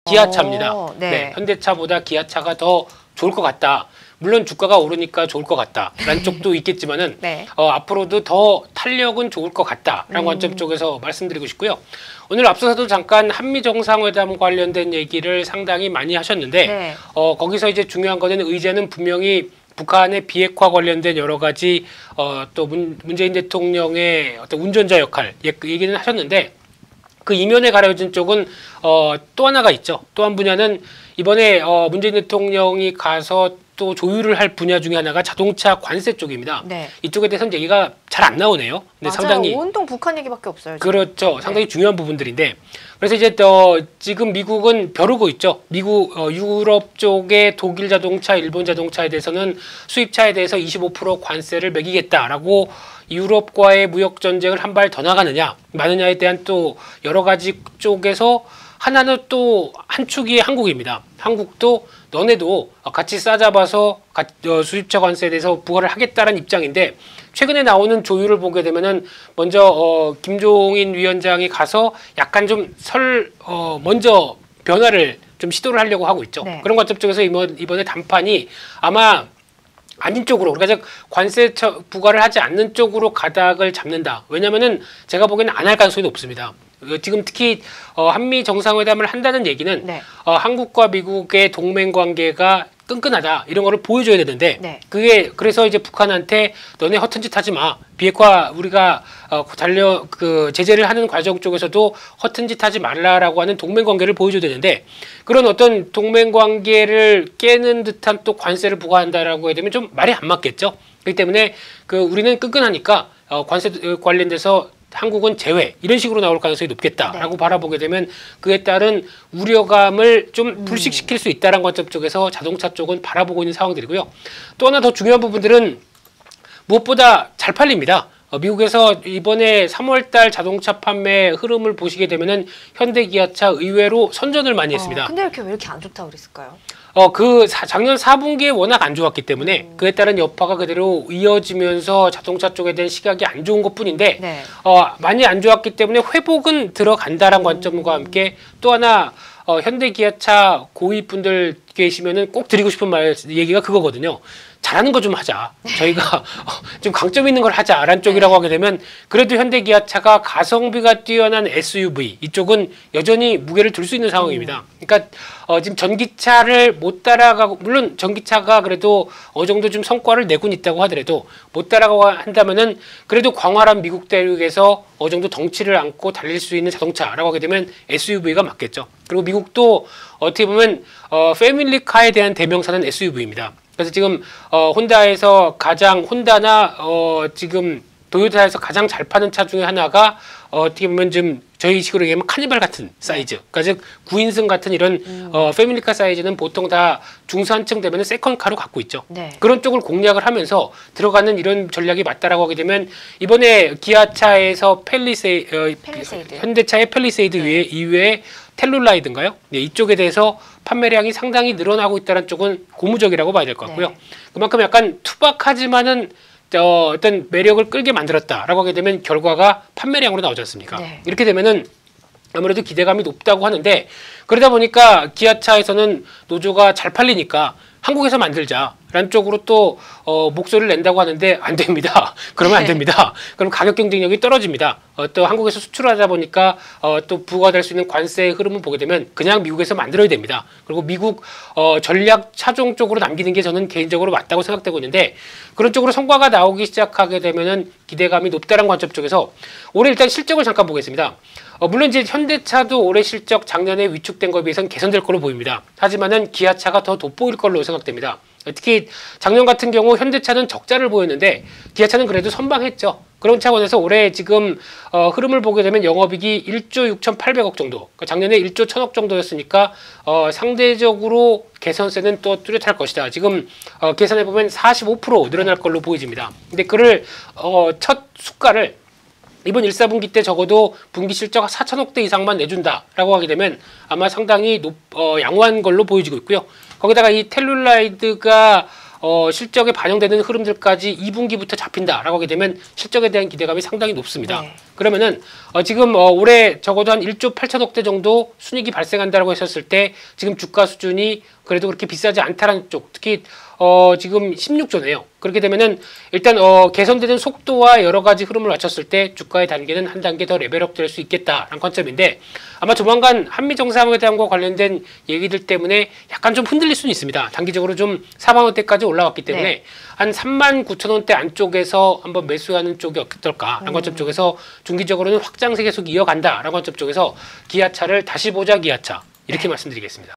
기아차입니다. 네. 네, 현대차보다 기아차가 더 좋을 것 같다. 물론 주가가 오르니까 좋을 것 같다라는 쪽도 있겠지만은 네. 앞으로도 더 탄력은 좋을 것 같다라는 관점 쪽에서 말씀드리고 싶고요. 오늘 앞서서도 잠깐 한미 정상회담 관련된 얘기를 상당히 많이 하셨는데 네. 거기서 이제 중요한 거는 의제는 분명히 북한의 비핵화 관련된 여러 가지 또 문재인 대통령의 어떤 운전자 역할 얘기는 하셨는데 그 이면에 가려진 쪽은 또 하나가 있죠. 또 한 분야는 이번에 문재인 대통령이 가서 또 조율을 할 분야 중에 하나가 자동차 관세 쪽입니다. 네. 이쪽에 대해서는 얘기가 잘 안 나오네요. 근데 맞아요. 상당히 온통 북한 얘기밖에 없어요. 지금. 그렇죠. 상당히 네. 중요한 부분들인데 그래서 이제 지금 미국은 벼르고 있죠. 미국 유럽 쪽의 독일 자동차, 일본 자동차에 대해서는 수입차에 대해서 25% 관세를 매기겠다라고 유럽과의 무역 전쟁을 한 발 더 나가느냐 마느냐에 대한 또 여러 가지 쪽에서 하나는 또 한 축이 한국입니다. 한국도 너네도 같이 싸잡아서 수입차 관세에 대해서 부과를 하겠다는 입장인데 최근에 나오는 조율을 보게 되면은 먼저 김종인 위원장이 가서 약간 좀 먼저 변화를 좀 시도를 하려고 하고 있죠. 네. 그런 관점 쪽에서 이번에 담판이 아마 아닌 쪽으로 그러니까 관세 부과를 하지 않는 쪽으로 가닥을 잡는다. 왜냐면은 제가 보기에는 안 할 가능성이 높습니다. 지금 특히 한미 정상회담을 한다는 얘기는 네. 한국과 미국의 동맹 관계가 끈끈하다 이런 거를 보여줘야 되는데 네. 그게 그래서 이제 북한한테 너네 허튼 짓 하지 마. 비핵화 우리가 제재를 하는 과정 쪽에서도 허튼 짓 하지 말라라고 하는 동맹 관계를 보여줘야 되는데 그런 어떤 동맹 관계를 깨는 듯한 또 관세를 부과한다라고 해야 되면 좀 말이 안 맞겠죠. 그렇기 때문에 우리는 끈끈하니까 관세 관련돼서 한국은 제외 이런 식으로 나올 가능성이 높겠다라고 네. 바라보게 되면 그에 따른 우려감을 좀 불식시킬 수 있다는 관점 쪽에서 자동차 쪽은 바라보고 있는 상황들이고요. 또 하나 더 중요한 부분들은 무엇보다 잘 팔립니다. 미국에서 이번에 3월달 자동차 판매 흐름을 보시게 되면은 현대 기아차 의외로 선전을 많이 했습니다. 근데 왜 이렇게 안 좋다고 그랬을까요? 작년 4분기에 워낙 안 좋았기 때문에 그에 따른 여파가 그대로 이어지면서 자동차 쪽에 대한 시각이 안 좋은 것 뿐인데 네. 많이 안 좋았기 때문에 회복은 들어간다라는 관점과 함께 또 하나 현대 기아차 고위분들 계시면은 꼭 드리고 싶은 얘기가 그거거든요. 잘하는 거 좀 하자. 저희가 좀 강점 있는 걸 하자라는 쪽이라고 하게 되면 그래도 현대 기아차가 가성비가 뛰어난 SUV 이쪽은 여전히 무게를 들 수 있는 상황입니다. 그러니까 지금 전기차를 못 따라가고 물론 전기차가 그래도 어느 정도 좀 성과를 내고 있다고 하더라도 못 따라가고 한다면은 그래도 광활한 미국 대륙에서 어느 정도 덩치를 안고 달릴 수 있는 자동차라고 하게 되면 SUV가 맞겠죠. 그리고 미국도 어떻게 보면 패밀리카에 대한 대명사는 SUV입니다. 그래서 지금 혼다나 지금 도요타에서 가장 잘 파는 차 중에 하나가 어떻게 보면 좀 저희 식으로 얘기하면 카니발 같은 사이즈. 그러니까 즉 9인승 같은 이런 패밀리카 사이즈는 보통 다 중산층 되면 세컨카로 갖고 있죠. 네. 그런 쪽을 공략을 하면서 들어가는 이런 전략이 맞다라고 하게 되면 이번에 기아차에서 팰리세이드. 현대차의 팰리세이드 이외에 텔룰라이드인가요? 네, 이쪽에 대해서 판매량이 상당히 늘어나고 있다는 쪽은 고무적이라고 봐야 될 것 같고요. 네. 그만큼 약간 투박하지만은 어떤 매력을 끌게 만들었다라고 하게 되면 결과가 판매량으로 나오지 않습니까? 네. 이렇게 되면은 아무래도 기대감이 높다고 하는데 그러다 보니까 기아차에서는 노조가 잘 팔리니까 한국에서 만들자라는 쪽으로 또 목소리를 낸다고 하는데 안 됩니다. 그러면 안 됩니다. 그럼 가격 경쟁력이 떨어집니다. 또 한국에서 수출하다 보니까 또 부과될 수 있는 관세의 흐름을 보게 되면 그냥 미국에서 만들어야 됩니다. 그리고 미국 전략 차종 쪽으로 남기는 게 저는 개인적으로 맞다고 생각되고 있는데 그런 쪽으로 성과가 나오기 시작하게 되면은 기대감이 높다는 관점 쪽에서 올해 일단 실적을 잠깐 보겠습니다. 물론 이제 현대차도 올해 실적 작년에 위축된 것에 비해서는 개선될 걸로 보입니다. 하지만은 기아차가 더 돋보일 걸로 생각됩니다. 특히 작년 같은 경우 현대차는 적자를 보였는데 기아차는 그래도 선방했죠. 그런 차원에서 올해 지금 흐름을 보게 되면 영업이익이 1조 6,800억 정도, 그러니까 작년에 1조 1,000억 정도였으니까 상대적으로 개선세는 또 뚜렷할 것이다. 지금 계산해 보면 45% 늘어날 걸로 보여집니다. 근데 그를 첫 수가를 이번 1, 4분기 때 적어도 분기 실적 4천억대 이상만 내준다라고 하게 되면 아마 상당히 양호한 걸로 보여지고 있고요. 거기다가 이 텔룰라이드가 실적에 반영되는 흐름들까지 2분기부터 잡힌다라고 하게 되면 실적에 대한 기대감이 상당히 높습니다. 네. 그러면은 지금 올해 적어도 한 1조 8천억대 정도 순이익이 발생한다고 했었을 때 지금 주가 수준이 그래도 그렇게 비싸지 않다라는 쪽, 특히 지금 16조네요. 그렇게 되면은 일단 개선되는 속도와 여러 가지 흐름을 맞췄을 때 주가의 단계는 한 단계 더 레벨업 될 수 있겠다라는 관점인데, 아마 조만간 한미 정상회담과 관련된 얘기들 때문에 약간 좀 흔들릴 수는 있습니다. 단기적으로 좀 4만 원대까지 올라왔기 때문에 네. 한 3만 9천 원대 안쪽에서 한번 매수하는 쪽이 어떨까라는 관점 쪽에서 중기적으로는 확장세 계속 이어간다라는 관점 쪽에서 기아차를 다시 보자 기아차 이렇게 말씀드리겠습니다.